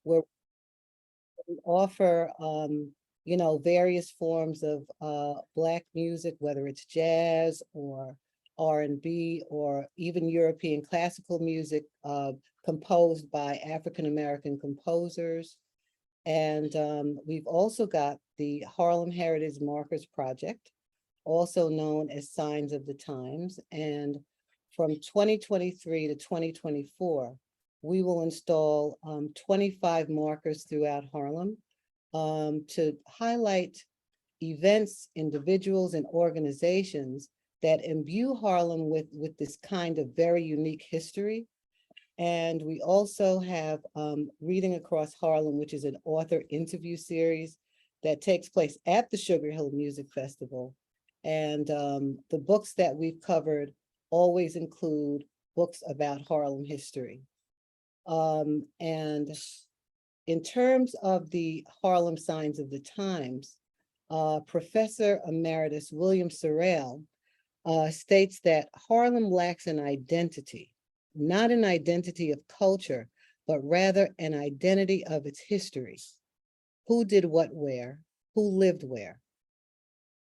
where we offer, various forms of Black music, whether it's jazz or R&B or even European classical music composed by African-American composers. And we've also got the Harlem Heritage Markers Project, also known as Signs of the Times. And from 2023 to 2024, we will install 25 markers throughout Harlem to highlight events, individuals, and organizations that imbue Harlem with this kind of very unique history. And we also have Reading Across Harlem, which is an author interview series that takes place at the Sugar Hill Music Festival. And the books that we've covered always include books about Harlem history. And in terms of the Harlem Signs of the Times, Professor Emeritus William Sorrell states that Harlem lacks an identity, not an identity of culture, but rather an identity of its history. Who did what where? Who lived where?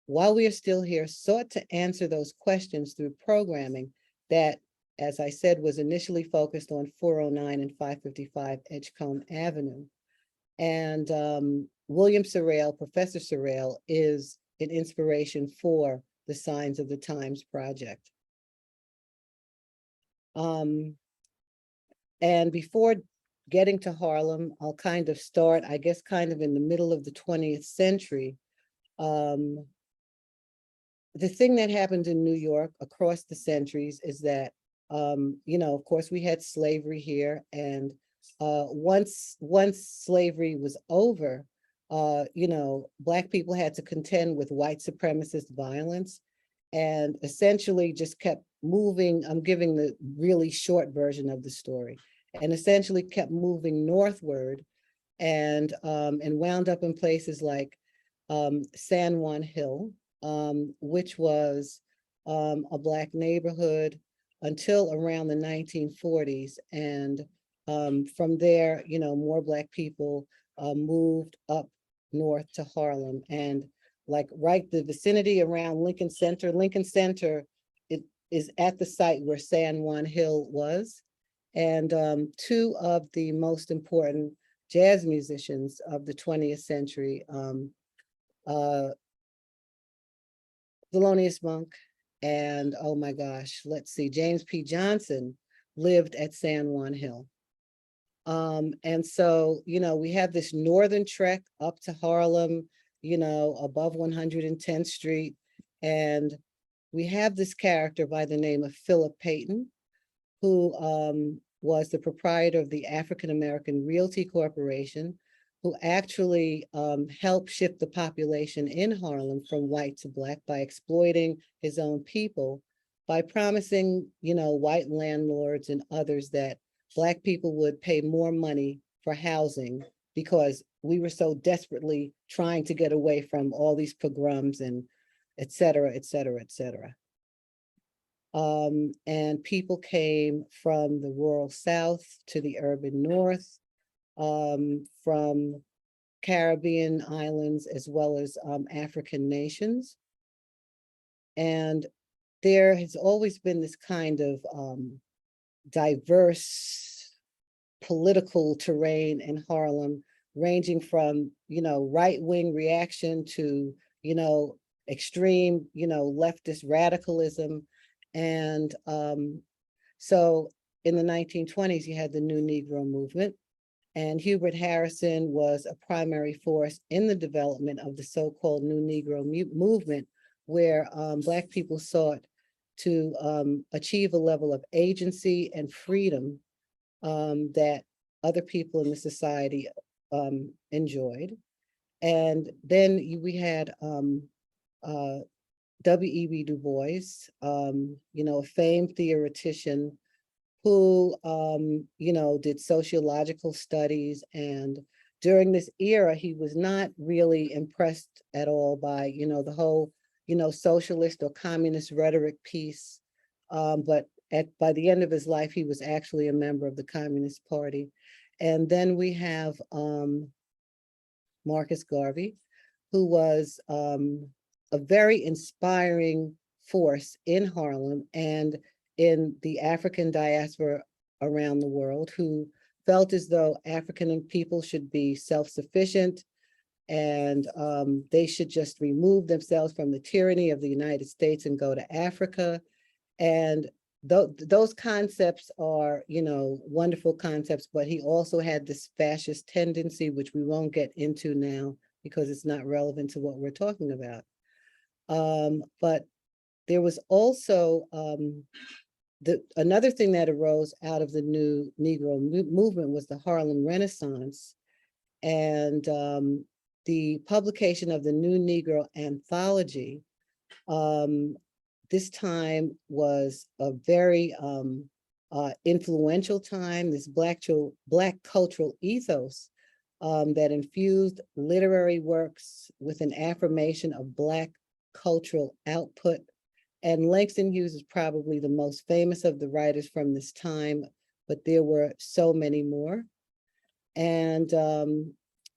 While we are still here, sought to answer those questions through programming that, as I said, was initially focused on 409 and 555 Edgecombe Avenue. And William Sorrell, Professor Sorrell, is an inspiration for the Signs of the Times project. And before getting to Harlem, I'll kind of start, I guess, kind of in the middle of the 20th century. The thing that happened in New York across the centuries is that, of course, we had slavery here, and once slavery was over, Black people had to contend with white supremacist violence, and essentially just kept moving. I'm giving the really short version of the story, and essentially kept moving northward, and wound up in places like San Juan Hill, which was a Black neighborhood until around the 1940s. And from there, more Black people moved up north to Harlem, and like the vicinity around Lincoln Center. Lincoln Center, it is at the site where San Juan Hill was. And two of the most important jazz musicians of the 20th century, Thelonious Monk and, oh my gosh, let's see, James P. Johnson lived at San Juan Hill. And so, we have this northern trek up to Harlem, above 110th Street. And we have this character by the name of Philip Payton, who was the proprietor of the African American Realty Corporation, who actually helped shift the population in Harlem from white to Black by exploiting his own people, by promising, white landlords and others that Black people would pay more money for housing because we were so desperately trying to get away from all these pogroms and et cetera, et cetera, et cetera. And people came from the rural South to the urban North, from Caribbean islands as well as African nations. And there has always been this kind of diverse political terrain in Harlem, ranging from, right-wing reaction to, extreme, leftist radicalism. And so in the 1920s, you had the New Negro movement, and Hubert Harrison was a primary force in the development of the so-called New Negro movement, where Black people sought to achieve a level of agency and freedom that other people in the society enjoyed. And then we had W.E.B. Du Bois, a famed theoretician who, did sociological studies. And during this era, he was not really impressed at all by, the whole, socialist or communist rhetoric piece. But by the end of his life, he was actually a member of the Communist Party. And then we have Marcus Garvey, who was a very inspiring force in Harlem and in the African diaspora around the world, who felt as though African people should be self-sufficient and they should just remove themselves from the tyranny of the United States and go to Africa. And those concepts are, you know, wonderful concepts, but he also had this fascist tendency, which we won't get into now because it's not relevant to what we're talking about. But there was also another thing that arose out of the new Negro movement was the Harlem Renaissance, and the publication of the New Negro Anthology. This time was a very influential time, this Black cultural ethos that infused literary works with an affirmation of Black cultural output. And Langston Hughes is probably the most famous of the writers from this time, but there were so many more. And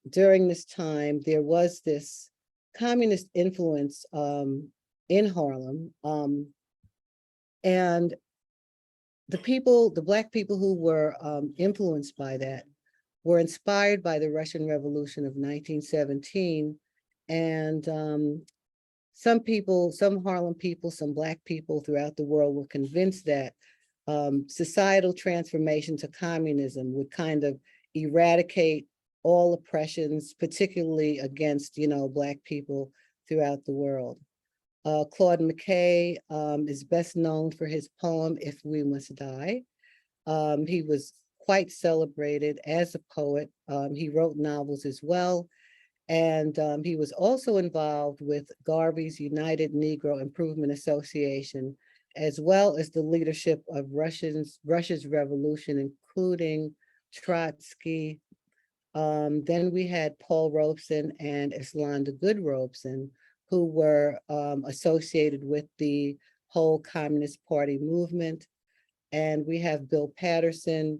during this time, there was this communist influence in Harlem. And the Black people who were influenced by that were inspired by the Russian Revolution of 1917. And some people, some Harlem people, some Black people throughout the world were convinced that societal transformation to communism would kind of eradicate all oppressions, particularly against, you know, Black people throughout the world. Claude McKay is best known for his poem, If We Must Die. He was quite celebrated as a poet. He wrote novels as well. And he was also involved with Garvey's United Negro Improvement Association, as well as the leadership of Russia's revolution, including Trotsky. Then we had Paul Robeson and Islanda Good Robeson, who were associated with the whole Communist Party movement. And we have Bill Patterson.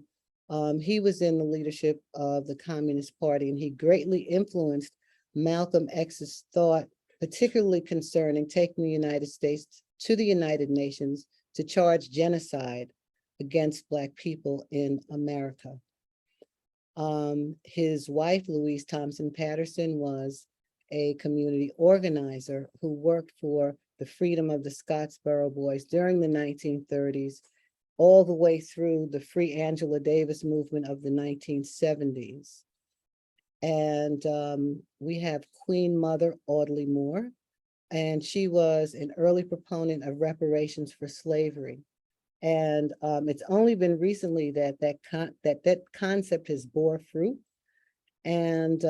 He was in the leadership of the Communist Party, and he greatly influenced Malcolm X's thought, particularly concerning taking the United States to the United Nations to charge genocide against Black people in America. His wife, Louise Thompson Patterson, was a community organizer who worked for the freedom of the Scottsboro Boys during the 1930s, all the way through the Free Angela Davis movement of the 1970s. And we have Queen Mother Audley Moore, and she was an early proponent of reparations for slavery. And it's only been recently that that concept has bore fruit. And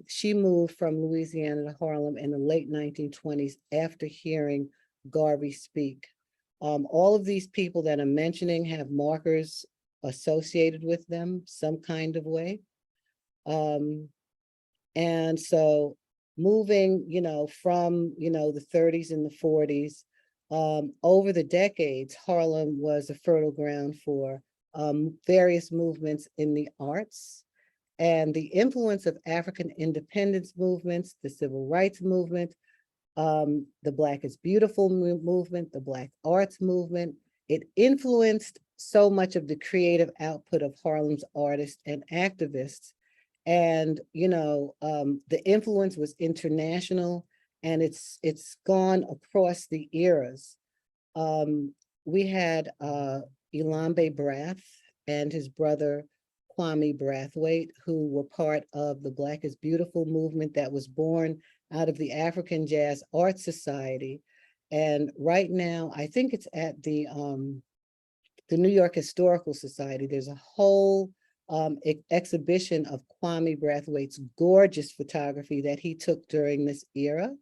she moved from Louisiana to Harlem in the late 1920s after hearing Garvey speak. All of these people that I'm mentioning have markers associated with them some kind of way. And so moving, you know, from, you know, the 30s and the 40s, over the decades, Harlem was a fertile ground for various movements in the arts. And the influence of African independence movements, the civil rights movement, the Black is Beautiful movement, the Black arts movement, it influenced so much of the creative output of Harlem's artists and activists. And, you know, the influence was international, and it's gone across the eras. We had Elambe Brath and his brother Kwame Brathwaite, who were part of the Black is Beautiful movement that was born out of the African Jazz Art Society. And right now, I think it's at the New York Historical Society. There's a whole exhibition of Kwame Brathwaite's gorgeous photography that he took during this era.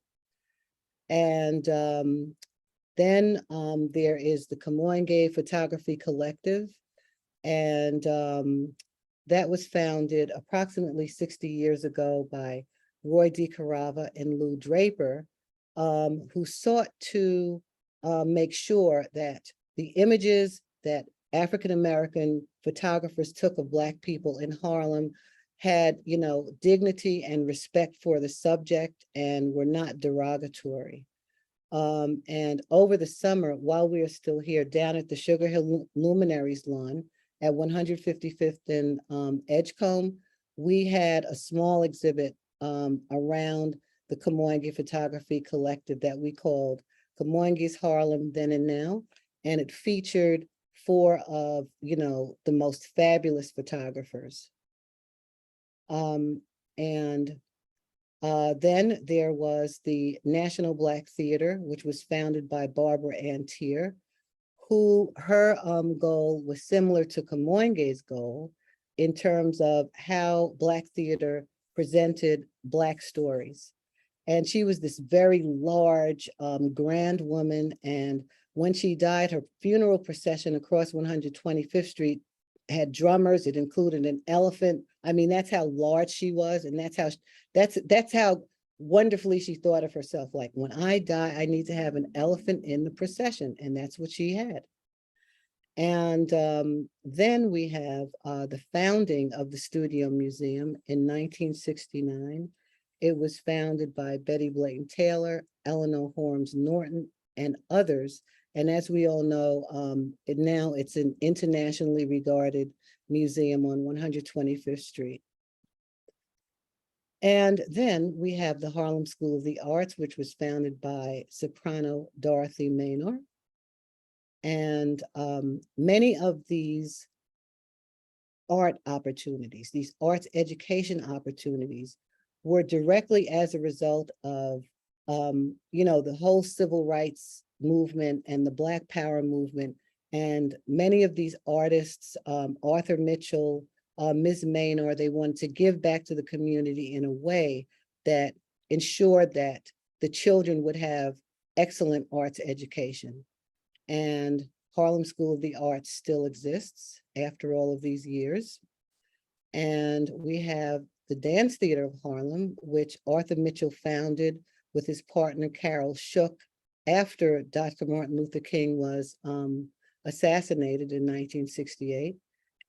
And then there is the Kamoinge Photography Collective, and that was founded approximately 60 years ago by Roy DeCarava and Lou Draper, who sought to make sure that the images that African-American photographers took of Black people in Harlem had, you know, dignity and respect for the subject and were not derogatory. And over the summer, while we are still here, down at the Sugar Hill Luminaries lawn at 155th and Edgecombe, we had a small exhibit around the Kamoinge Photography Collective that we called Kamoinge's Harlem Then and Now. And it featured 4 of, you know, the most fabulous photographers. And then there was the National Black Theater, which was founded by Barbara Ann Tier, who her goal was similar to Kamoinge's goal in terms of how Black theater presented Black stories. And she was this very large, grand woman. And when she died, her funeral procession across 125th Street had drummers. It included an elephant. I mean, that's how large she was. And that's how wonderfully she thought of herself. Like, when I die, I need to have an elephant in the procession. And that's what she had. And then we have the founding of the Studio Museum in 1969. It was founded by Betty Blayton Taylor, Eleanor Holmes Norton, and others. And as we all know, now it's an internationally regarded museum on 125th Street. And then we have the Harlem School of the Arts, which was founded by soprano Dorothy Maynor. And many of these art opportunities, these arts education opportunities, were directly as a result of, you know, the whole civil rights movement and the Black Power movement. And many of these artists, Arthur Mitchell, Ms. Maynor, they wanted to give back to the community in a way that ensured that the children would have excellent arts education. And Harlem School of the Arts still exists after all of these years. And we have the Dance Theater of Harlem, which Arthur Mitchell founded with his partner Carol Shook after Dr. Martin Luther King was assassinated in 1968.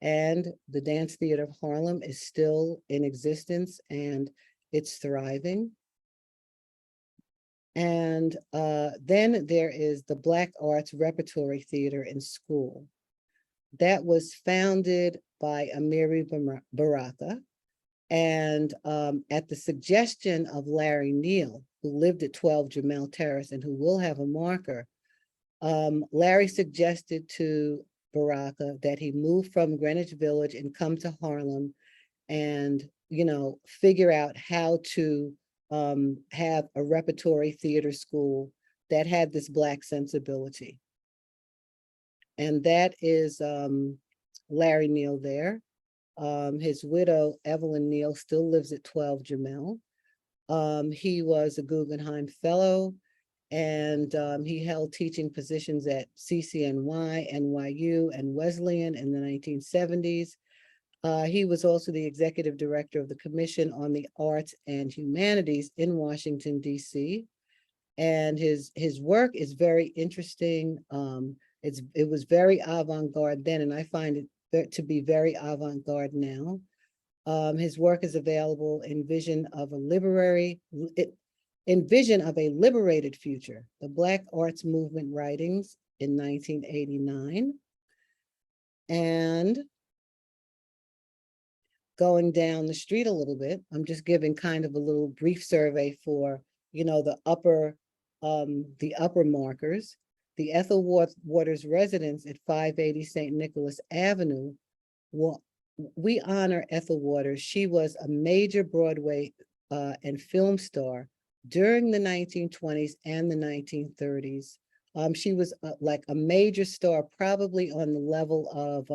And the Dance Theater of Harlem is still in existence and it's thriving. And then there is the Black Arts Repertory Theater in School. That was founded by Amiri Baraka. And at the suggestion of Larry Neal, who lived at 12 Jamel Terrace and who will have a marker, Larry suggested to Baraka that he move from Greenwich Village and come to Harlem and, you know, figure out how to have a repertory theater school that had this Black sensibility. And that is Larry Neal there. His widow, Evelyn Neal, still lives at 12 Jamel. He was a Guggenheim Fellow, and he held teaching positions at CCNY, NYU, and Wesleyan in the 1970s. He was also the executive director of the Commission on the Arts and Humanities in Washington, D.C. And his work is very interesting. It was very avant-garde then, and I find it to be very avant-garde now. His work is available in Vision of a Liberated Future, the Black Arts Movement Writings in 1989. And going down the street a little bit, I'm just giving kind of a little brief survey for, you know, the upper markers. The Ethel Waters residence at 580 St. Nicholas Avenue. Well, we honor Ethel Waters. She was a major Broadway and film star during the 1920s and the 1930s. She was like a major star, probably on the level of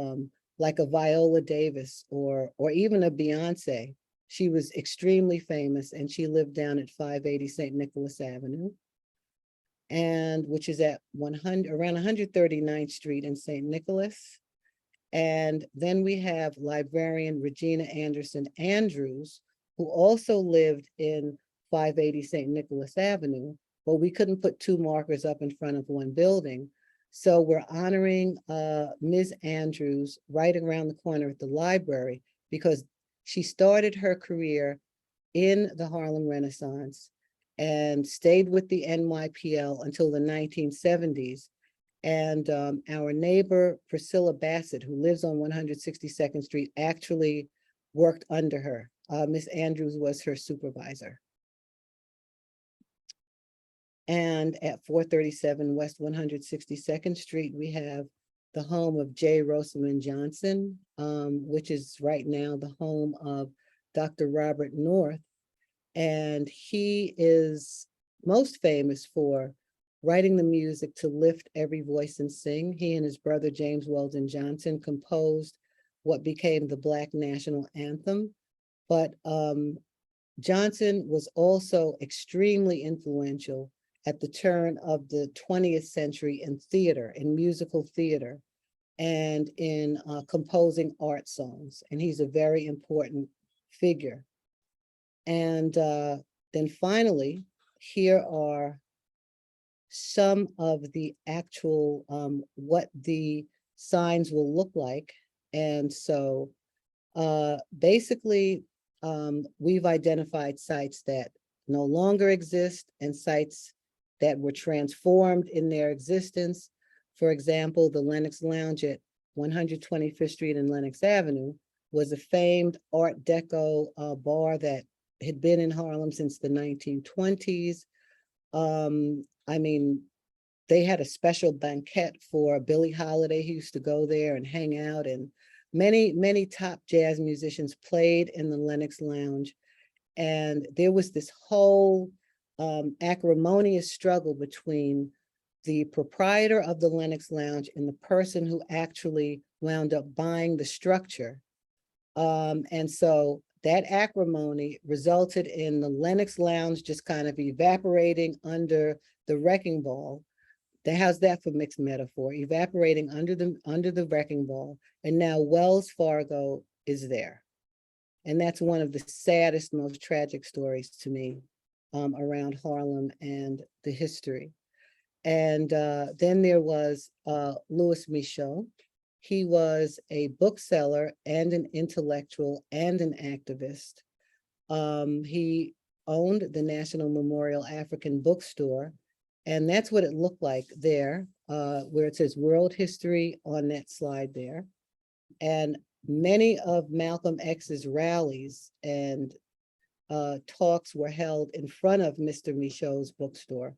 like a Viola Davis or even a Beyonce. She was extremely famous, and she lived down at 580 St. Nicholas Avenue, and which is at around 139th Street in St. Nicholas. And then we have librarian Regina Anderson Andrews, who also lived in 580 St. Nicholas Avenue, but we couldn't put 2 markers up in front of one building. So we're honoring Ms. Andrews right around the corner at the library, because she started her career in the Harlem Renaissance and stayed with the NYPL until the 1970s. And our neighbor, Priscilla Bassett, who lives on 162nd Street, actually worked under her. Miss Andrews was her supervisor. And at 437 West 162nd Street, we have the home of J. Rosamond Johnson, which is right now the home of Dr. Robert North. And he is most famous for writing the music to Lift Every Voice and Sing. He and his brother, James Weldon Johnson, composed what became the Black National Anthem. But Johnson was also extremely influential at the turn of the 20th century in theater, in musical theater, and in composing art songs. And he's a very important figure. And then finally, here are some of the actual, what the signs will look like. And so basically, we've identified sites that no longer exist and sites that were transformed in their existence. For example, the Lenox Lounge at 125th Street and Lenox Avenue was a famed Art Deco bar that had been in Harlem since the 1920s. I mean, they had a special banquet for Billie Holiday. He used to go there and hang out, and many top jazz musicians played in the Lenox Lounge. And there was this whole acrimonious struggle between the proprietor of the Lenox Lounge and the person who actually wound up buying the structure. And so that acrimony resulted in the Lenox Lounge just kind of evaporating under the wrecking ball. How's that for mixed metaphor? Evaporating under the wrecking ball, and now Wells Fargo is there. And that's one of the saddest, most tragic stories to me around Harlem and the history. And then there was Louis Michaud. He was a bookseller and an intellectual and an activist. He owned the National Memorial African Bookstore, and that's what it looked like there, where it says World History on that slide there. And many of Malcolm X's rallies and talks were held in front of Mr. Michaud's bookstore.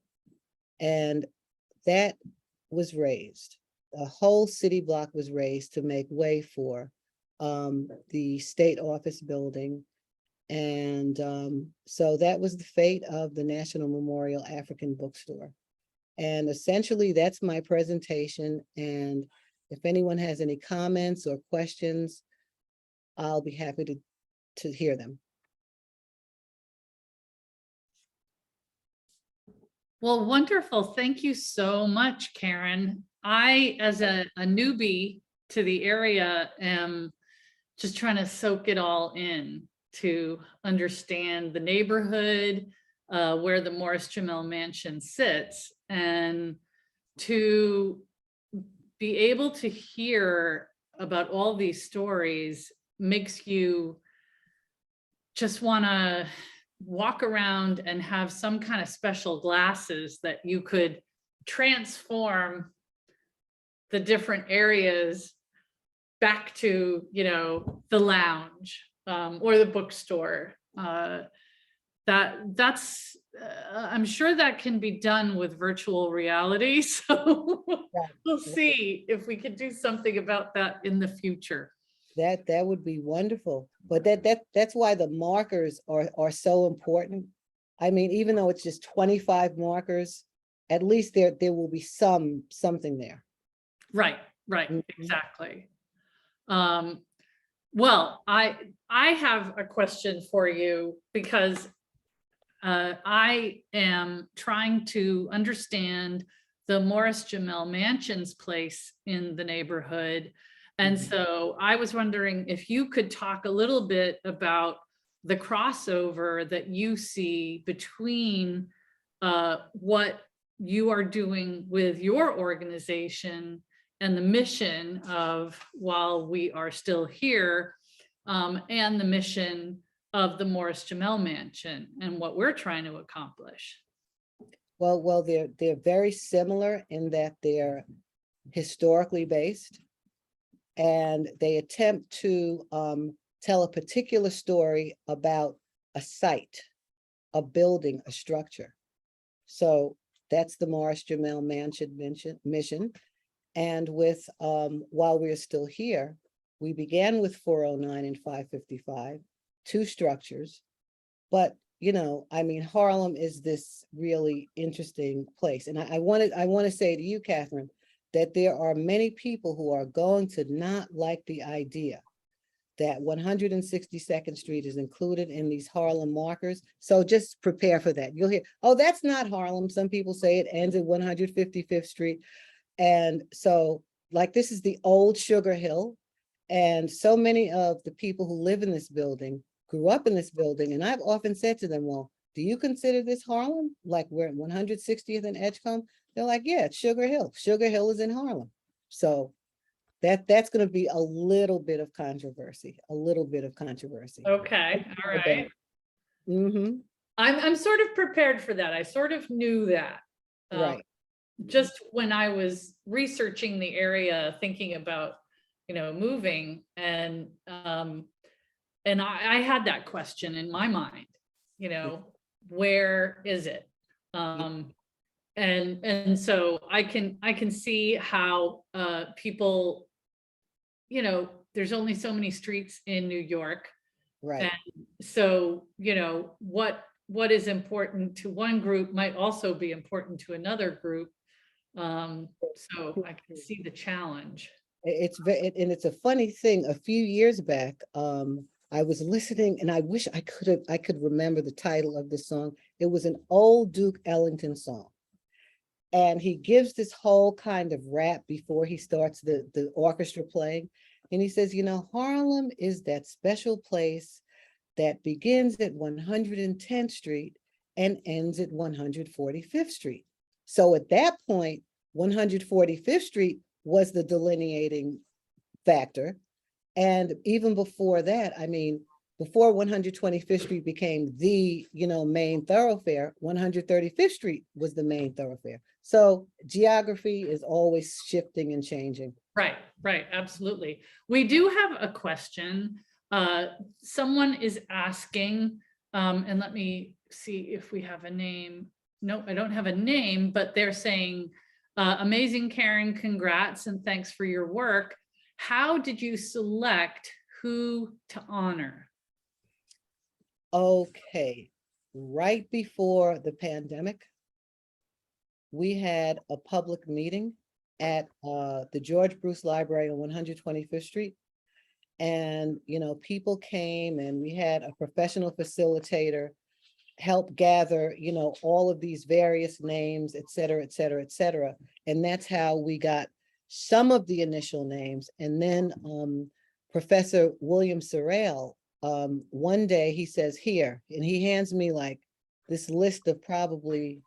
And that was raised. A whole city block was raised to make way for the state office building. And so that was the fate of the National Memorial African Bookstore. And essentially that's my presentation. And if anyone has any comments or questions, I'll be happy to hear them. Well, wonderful. Thank you so much, Karen. I, as a newbie to the area, am just trying to soak it all in to understand the neighborhood, where the Morris-Jumel mansion sits, and to be able to hear about all these stories makes you just want to walk around and have some kind of special glasses that you could transform the different areas back to, you know, the lounge or the bookstore. That's I'm sure that can be done with virtual reality. So we'll see if we can do something about that in the future. That would be wonderful. But that's why the markers are so important. I mean, even though it's just 25 markers, at least there will be something there. Right, exactly. Well, I have a question for you, because I am trying to understand the Morris-Jumel Mansion's place in the neighborhood. And so I was wondering if you could talk a little bit about the crossover that you see between what you are doing with your organization and the mission of While We Are Still Here, and the mission of the Morris-Jumel Mansion and what we're trying to accomplish. Well, they're very similar in that they're historically based, and they attempt to tell a particular story about a site, a building, a structure. So that's the Morris-Jumel Mansion mission. And with While We're Still Here, we began with 409 and 555, two structures. But I mean, Harlem is this really interesting place. And I want to say to you, Catherine, that there are many people who are going to not like the idea that 162nd Street is included in these Harlem markers. So just prepare for that. You'll hear, oh, that's not Harlem. Some people say it ends at 155th Street. And so, like, this is the old Sugar Hill. And so many of the people who live in this building grew up in this building. And I've often said to them, well, do you consider this Harlem? Like, we're at 160th and Edgecombe? They're like, yeah, it's Sugar Hill. Sugar Hill is in Harlem. So that's going to be a little bit of controversy, Okay, all right. Mm-hmm. I'm sort of prepared for that. I sort of knew that. Right. Just when I was researching the area, thinking about, moving, and I had that question in my mind, where is it? And so I can see how people, there's only so many streets in New York. Right. And so, what is important to one group might also be important to another group. So I can see the challenge. And it's a funny thing. A few years back, I was listening, and I wish I could remember the title of the song. It was an old Duke Ellington song. And he gives this whole kind of rap before he starts the orchestra playing. And he says, Harlem is that special place that begins at 110th Street and ends at 145th Street. So at that point, 145th Street was the delineating factor. And even before that, I mean, before 125th Street became the, main thoroughfare, 135th Street was the main thoroughfare. So geography is always shifting and changing. Right, absolutely. We do have a question. Someone is asking, and let me see if we have a name. No, I don't have a name, but they're saying, amazing, Karen, congrats, and thanks for your work. How did you select who to honor? Okay, right before the pandemic, we had a public meeting at the George Bruce Library on 125th Street. And, people came, and we had a professional facilitator help gather, all of these various names, et cetera, et cetera, et cetera. And that's how we got some of the initial names. And then Professor William Sorrell, one day he says, here, and he hands me like this list of probably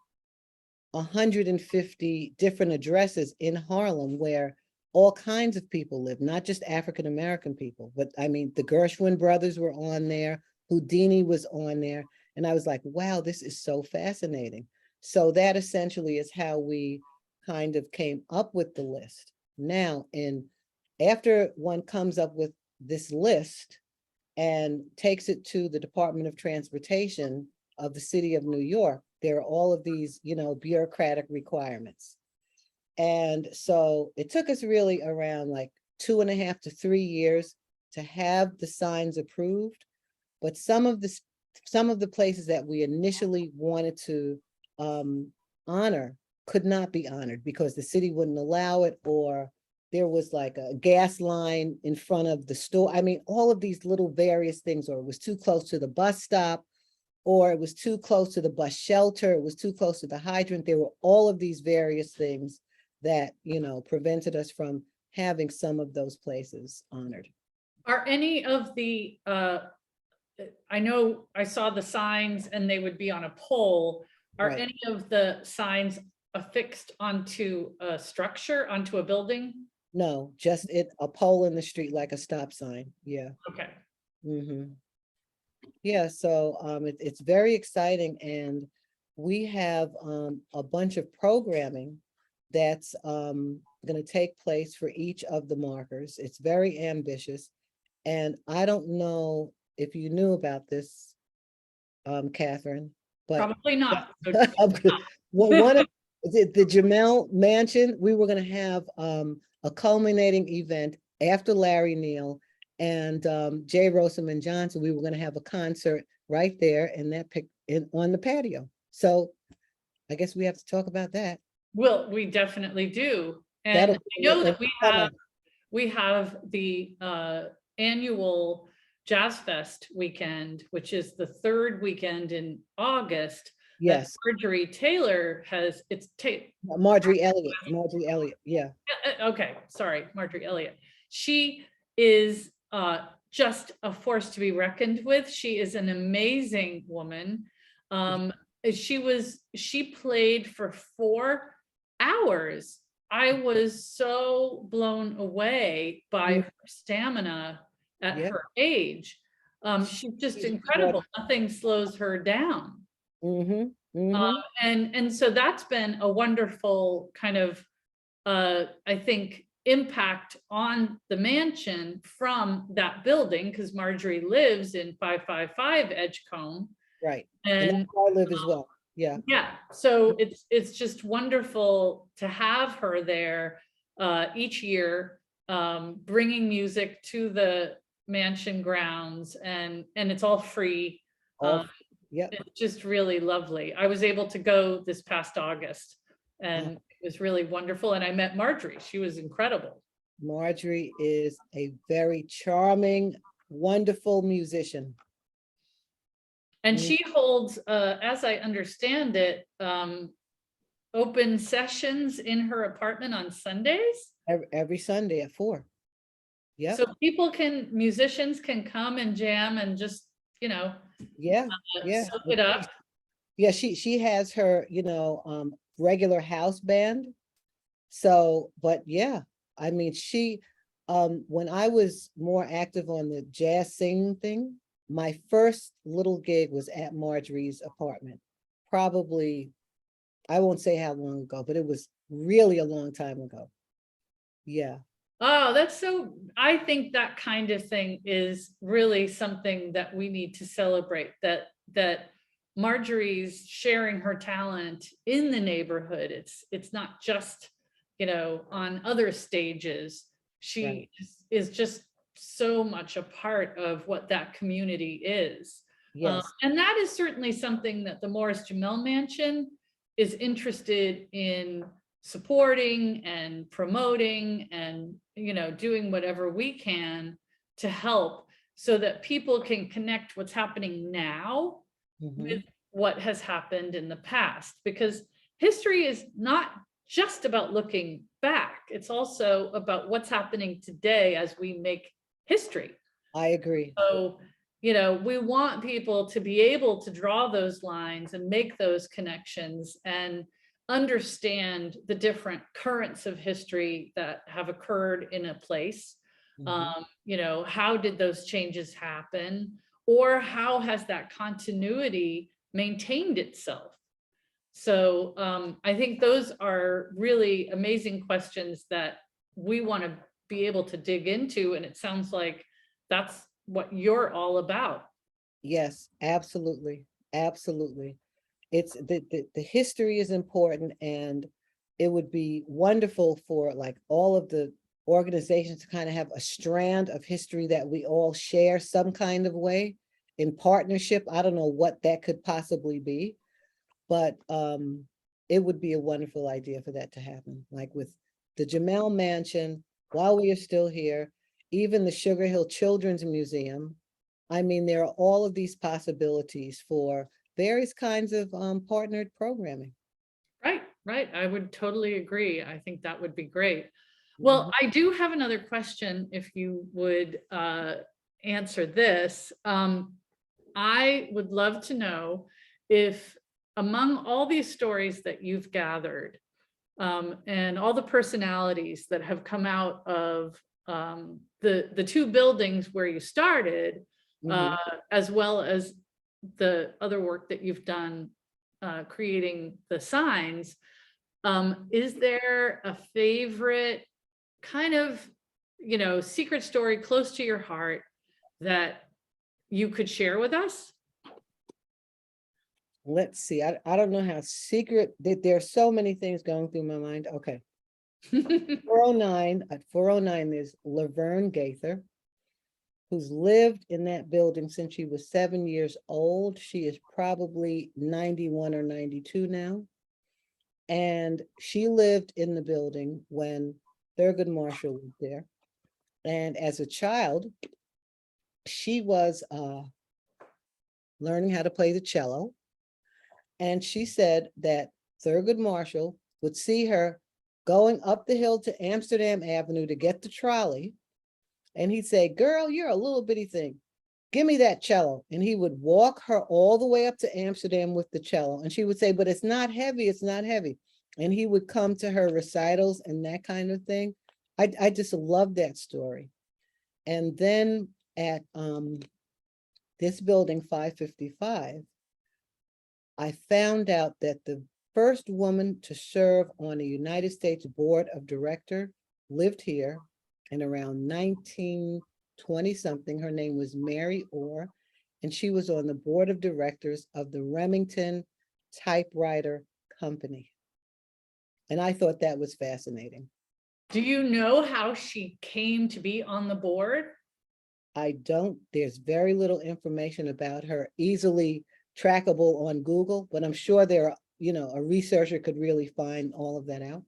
150 different addresses in Harlem where all kinds of people live, not just African-American people, but I mean, the Gershwin brothers were on there, Houdini was on there. And I was like, wow, this is so fascinating. So that essentially is how we kind of came up with the list. Now, after one comes up with this list and takes it to the Department of Transportation of the city of New York, there are all of these, bureaucratic requirements. And so it took us really around like 2.5 to 3 years to have the signs approved. But some of the places that we initially wanted to honor could not be honored because the city wouldn't allow it, or there was like a gas line in front of the store. I mean, all of these little various things, or it was too close to the bus stop, or it was too close to the bus shelter, it was too close to the hydrant. There were all of these various things that, prevented us from having some of those places honored. Are any of the, I know I saw the signs and they would be on a pole. Are Right. any of the signs affixed onto a structure, onto a building? No, just a pole in the street like a stop sign. Yeah. Okay. Yeah, so it's very exciting, and we have a bunch of programming that's going to take place for each of the markers. It's very ambitious, and I don't know if you knew about this, Catherine, but Probably not. So well, one of the Jamel Mansion, we were going to have a culminating event after Larry Neal and Jay Rosamond Johnson. We were going to have a concert right there in that on the patio. So I guess we have to talk about that. well, we definitely do. And That'll I know that summer. we have the annual Jazz Fest weekend, which is the third weekend in August. That Yes, Marjorie Taylor has, Marjorie Elliott, yeah. okay, sorry, Marjorie Elliott. She is just a force to be reckoned with. She is an amazing woman. She played for 4 hours. I was so blown away by her stamina at Yeah. her age. She's just She's incredible. Nothing slows her down. Mm-hmm. And so that's been a wonderful kind of, I think, impact on the mansion from that building, because Marjorie lives in 555 Edgecombe. Right. And that's where I live as well. Yeah. yeah, so it's just wonderful to have her there each year, bringing music to the mansion grounds, and it's all free. Yep. It's just really lovely. I was able to go this past August, and it was really wonderful. And I met Marjorie. She was incredible. Marjorie is a very charming, wonderful musician. And she holds, as I understand it, open sessions in her apartment on Sundays. Every Sunday at 4. Yeah. So musicians can come and jam and just, Yeah. soak it up. Yeah, she has her, regular house band. So, but yeah, I mean, when I was more active on the jazz singing thing, my first little gig was at Marjorie's apartment. Probably, I won't say how long ago, but it was really a long time ago. Yeah. Oh, I think that kind of thing is really something that we need to celebrate, that Marjorie's sharing her talent in the neighborhood. It's not just, on other stages. She is just so much a part of what that community is. Yes. And that is certainly something that the Morris-Jumel Mansion is interested in supporting and promoting, and doing whatever we can to help, so that people can connect what's happening now with what has happened in the past, because history is not just about looking back. It's also about what's happening today as we make history. I agree. So, we want people to be able to draw those lines and make those connections and understand the different currents of history that have occurred in a place. How did those changes happen, or how has that continuity maintained itself? So I think those are really amazing questions that we want to be able to dig into, and it sounds like that's what you're all about. Yes, absolutely. Absolutely. It's the history is important, and it would be wonderful for like all of the organizations to kind of have a strand of history that we all share some kind of way in partnership. I don't know what that could possibly be, but it would be a wonderful idea for that to happen, like with the Jamel Mansion, while we are still here, even the Sugar Hill Children's Museum. I mean, there are all of these possibilities for various kinds of partnered programming. Right. I would totally agree. I think that would be great. Well, I do have another question, if you would answer this. I would love to know if, among all these stories that you've gathered, and all the personalities that have come out of the two buildings where you started, Mhm. as well as the other work that you've done creating the signs. Is there a favorite kind of, secret story close to your heart that you could share with us? Let's see. I don't know how secret, there are so many things going through my mind. Okay. 409, at 409, there's Laverne Gaither, who's lived in that building since she was 7 years old. She is probably 91 or 92 now. And she lived in the building when Thurgood Marshall was there. And as a child, she was learning how to play the cello. And she said that Thurgood Marshall would see her going up the hill to Amsterdam Avenue to get the trolley. And he'd say, girl, you're a little bitty thing. Give me that cello. And he would walk her all the way up to Amsterdam with the cello. And she would say, but it's not heavy, it's not heavy. And he would come to her recitals and that kind of thing. I just love that story. And then at this building 555, I found out that the first woman to serve on a United States Board of Directors lived here in around 1920 something. Her name was Mary Orr, and she was on the board of directors of the Remington Typewriter Company. And I thought that was fascinating. Do you know how she came to be on the board? I don't, there's very little information about her easily trackable on Google, but I'm sure there are, a researcher could really find all of that out.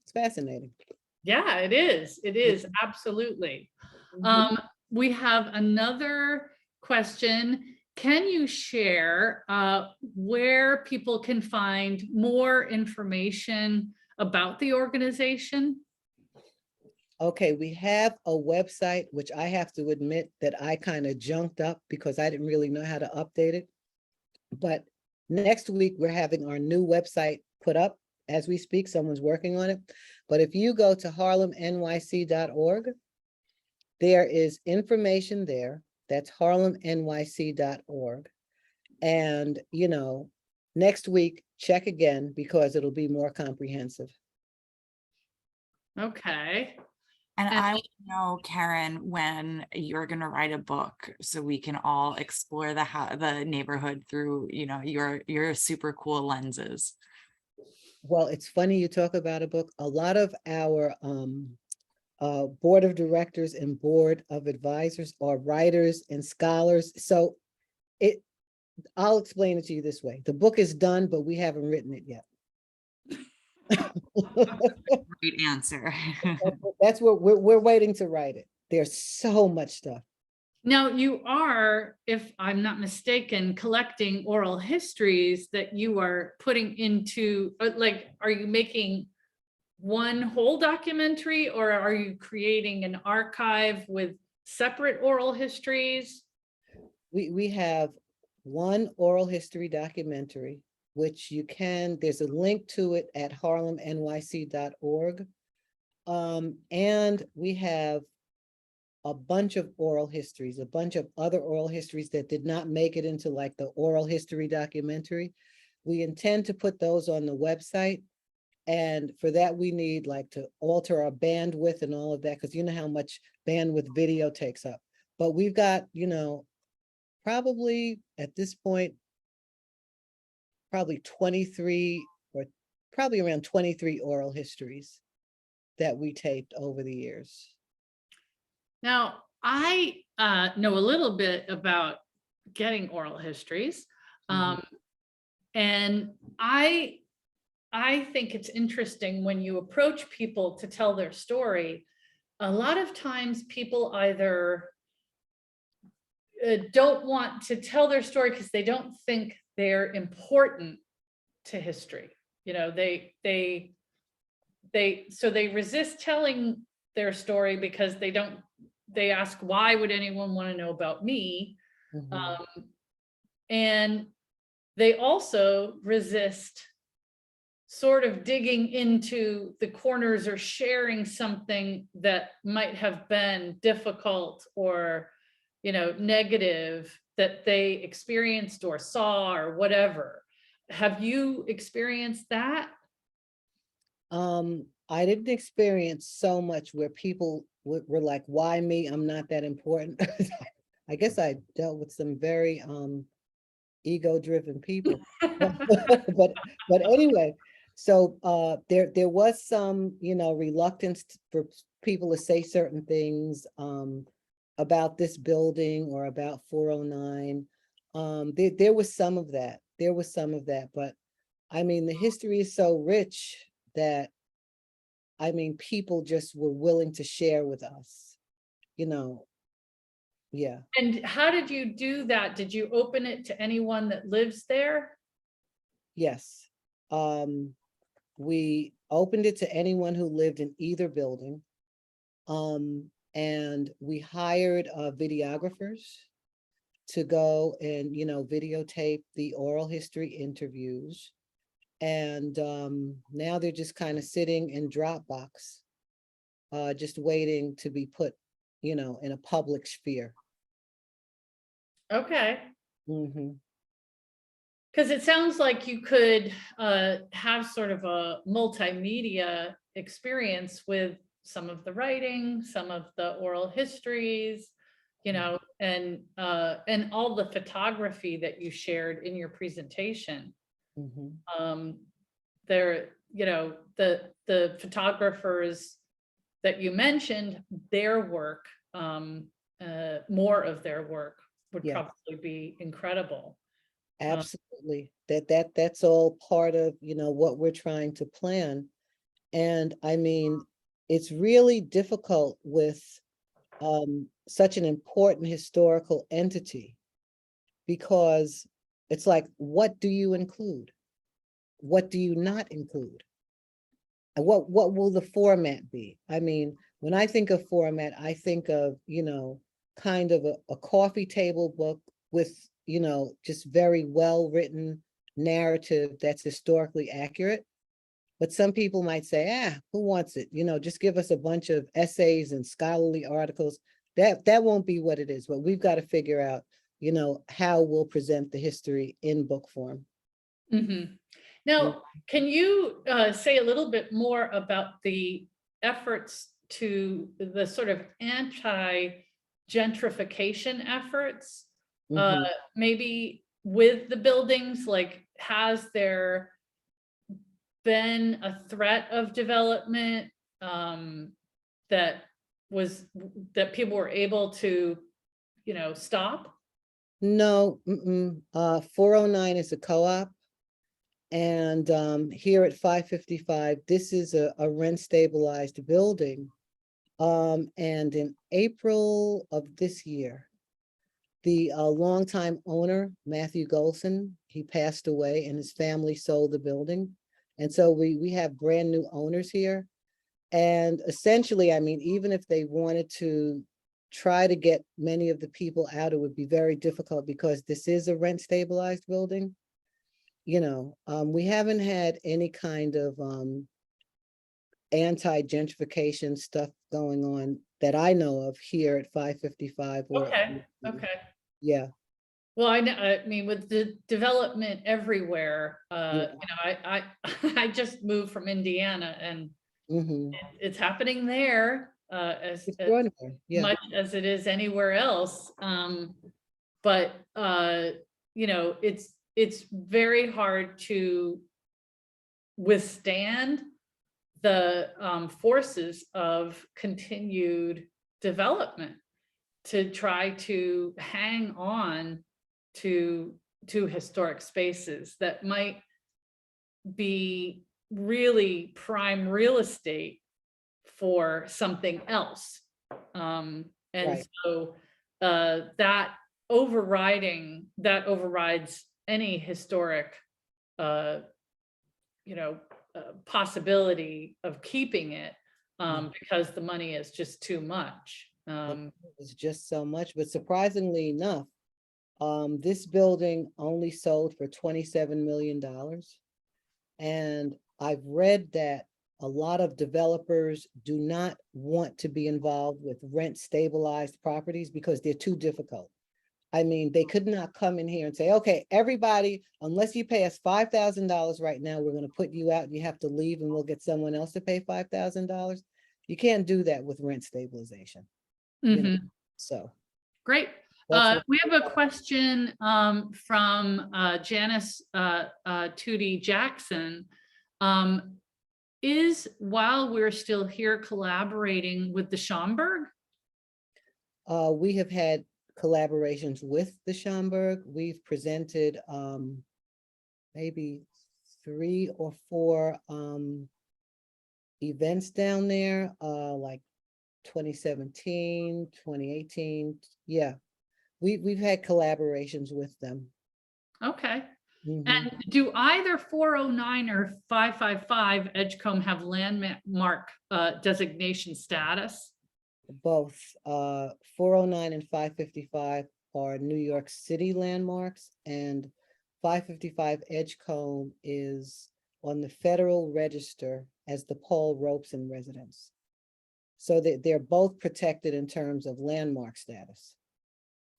It's fascinating. Yeah, it is. It is, absolutely. We have another question. Can you share where people can find more information about the organization? Okay, we have a website, which I have to admit that I kind of junked up because I didn't really know how to update it. But next week, we're having our new website put up as we speak. Someone's working on it. But if you go to harlemnyc.org, there is information there. That's harlemnyc.org. And, next week, check again because it'll be more comprehensive. Okay. And I want to know, Karen, when you're going to write a book so we can all explore the neighborhood through, your super cool lenses. Well, it's funny you talk about a book. A lot of our board of directors and board of advisors are writers and scholars. So I'll explain it to you this way. The book is done, but we haven't written it yet. Great answer. That's what we're waiting to write it. There's so much stuff. Now you are, if I'm not mistaken, collecting oral histories that you are putting into, are you making one whole documentary, or are you creating an archive with separate oral histories? We have one oral history documentary, which there's a link to it at harlemnyc.org. And we have a bunch of oral histories, a bunch of other oral histories that did not make it into like the oral history documentary. We intend to put those on the website. And for that, we need to alter our bandwidth and all of that, because you know how much bandwidth video takes up. But we've got, probably at this point, probably 23 or probably around 23 oral histories that we taped over the years. Now, I know a little bit about getting oral histories. And I think it's interesting when you approach people to tell their story. A lot of times people either don't want to tell their story because they don't think they're important to history. They resist telling their story because they ask, why would anyone want to know about me? And they also resist sort of digging into the corners or sharing something that might have been difficult or, you know, negative that they experienced or saw or whatever. Have you experienced that? I didn't experience so much where people were like, why me? I'm not that important. I guess I dealt with some very ego-driven people. But anyway, so there was some, you know, reluctance for people to say certain things about this building or about 409. There was some of that. There was some of that, but I mean, the history is so rich that, I mean, people just were willing to share with us, you know. Yeah. And how did you do that? Did you open it to anyone that lives there? Yes. We opened it to anyone who lived in either building. And we hired videographers to go and, you know, videotape the oral history interviews. And now they're just kind of sitting in Dropbox, just waiting to be put, you know, in a public sphere. Okay. Mm-hmm. Because it sounds like you could have sort of a multimedia experience with some of the writing, some of the oral histories, you know, and all the photography that you shared in your presentation. Mm-hmm. There, you know, the photographers that you mentioned, their work, more of their work would Yes. probably be incredible. Absolutely. That's all part of, you know, what we're trying to plan. And I mean, it's really difficult with such an important historical entity, because it's like, what do you include? What do you not include? And what will the format be? I mean, when I think of format, I think of, you know, kind of a coffee table book with, you know, just very well-written narrative that's historically accurate. But some people might say, who wants it? You know, just give us a bunch of essays and scholarly articles. That won't be what it is, but we've got to figure out, you know, how we'll present the history in book form. Mm-hmm. Now, can you say a little bit more about the efforts to the sort of anti-gentrification efforts, maybe with the buildings? Like, has there been a threat of development that people were able to, you know, stop? No, 409 is a co-op. And here at 555, this is a rent stabilized building. And in April of this year, the longtime owner, Matthew Golson, he passed away and his family sold the building. And so we have brand new owners here. And essentially, I mean, even if they wanted to try to get many of the people out, it would be very difficult because this is a rent stabilized building. You know, we haven't had any kind of anti-gentrification stuff going on that I know of here at 555. Okay. Yeah. Well, I mean, with the development everywhere, you know, I just moved from Indiana, and it's happening there as much as it is anywhere else. But you know, it's very hard to withstand the forces of continued development, to try to hang on to historic spaces that might be really prime real estate for something else. And so that overrides any historic you know, possibility of keeping it, because the money is just too much. It's just so much, but surprisingly enough, this building only sold for $27 million. And I've read that a lot of developers do not want to be involved with rent stabilized properties because they're too difficult. I mean, they could not come in here and say, okay, everybody, unless you pay us $5,000 right now, we're going to put you out. You have to leave and we'll get someone else to pay $5,000. You can't do that with rent stabilization. You know, Mhm. so Great. that's what, We have a question from Janice Tootie Jackson. Is while we're still here collaborating with the Schomburg? we have had collaborations with the Schomburg. We've presented maybe 3 or 4 events down there, like 2017, 2018. Yeah, we've had collaborations with them. Okay. Mhm. And do either 409 or 555 Edgecombe have landmark designation status? Both 409 and 555 are New York City landmarks, and 555 Edgecombe is on the Federal Register as the Paul Robeson residence. So they're both protected in terms of landmark status.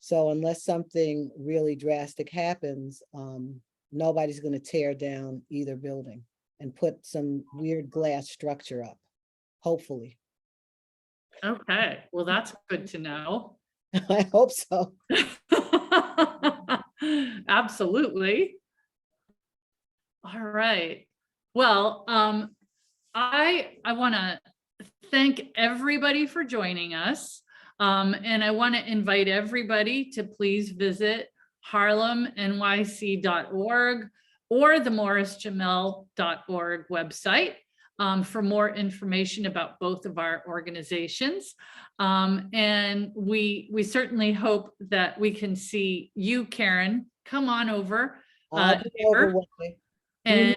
So unless something really drastic happens, nobody's going to tear down either building and put some weird glass structure up, hopefully. Okay, well, that's good to know. I hope so. Absolutely. All right. Well, I want to thank everybody for joining us. And I want to invite everybody to please visit harlemnyc.org or the morris-jumel.org website for more information about both of our organizations. And we certainly hope that we can see you, Karen, come on over. I'll be over one day.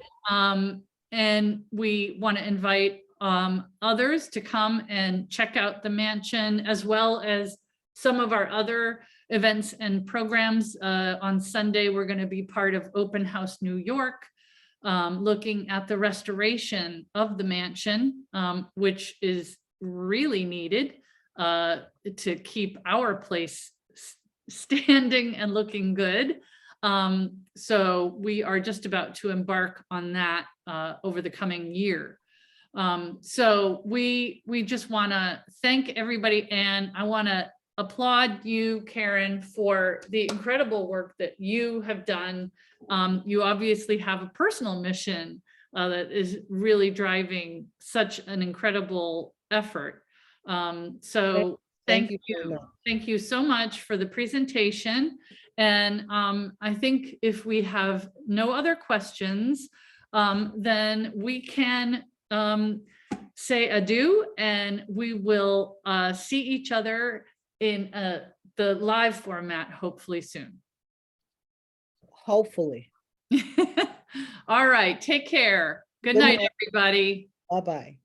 And we want to invite others to come and check out the mansion, as well as some of our other events and programs. On Sunday, we're going to be part of Open House New York, looking at the restoration of the mansion, which is really needed to keep our place standing and looking good. So we are just about to embark on that over the coming year. So we just want to thank everybody, and I want to applaud you, Karen, for the incredible work that you have done. You obviously have a personal mission that is really driving such an incredible effort. So thank you. Very much. Thank you so much for the presentation. And I think if we have no other questions, then we can say adieu, and we will see each other in the live format hopefully soon. Hopefully. All right, take care. Good night, everybody. Bye-bye.